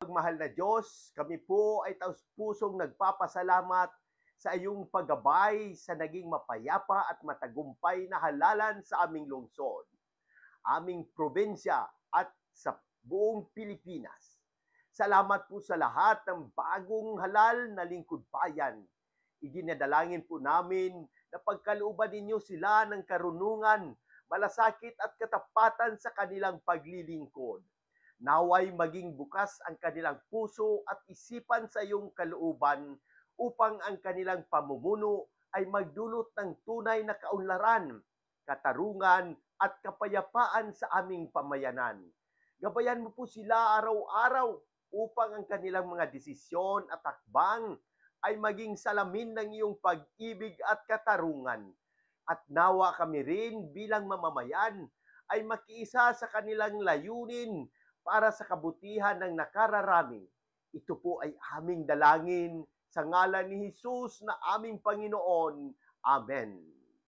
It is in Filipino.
Mahal na Diyos, kami po ay taus-pusong nagpapasalamat sa iyong paggabay sa naging mapayapa at matagumpay na halalan sa aming lungsod, aming probinsya at sa buong Pilipinas. Salamat po sa lahat ng bagong halal na lingkod bayan. Idinadalangin po namin na pagkalooban ninyo sila ng karunungan, malasakit at katapatan sa kanilang paglilingkod. Naway maging bukas ang kanilang puso at isipan sa iyong kalooban upang ang kanilang pamumuno ay magdulot ng tunay na kaunlaran, katarungan at kapayapaan sa aming pamayanan. Gabayan mo po sila araw-araw upang ang kanilang mga desisyon at hakbang ay maging salamin ng iyong pag-ibig at katarungan. At nawa kami rin bilang mamamayan ay makiisa sa kanilang layunin para sa kabutihan ng nakararami. Ito po ay aming dalangin sa ngalan ni Jesus na aming Panginoon. Amen.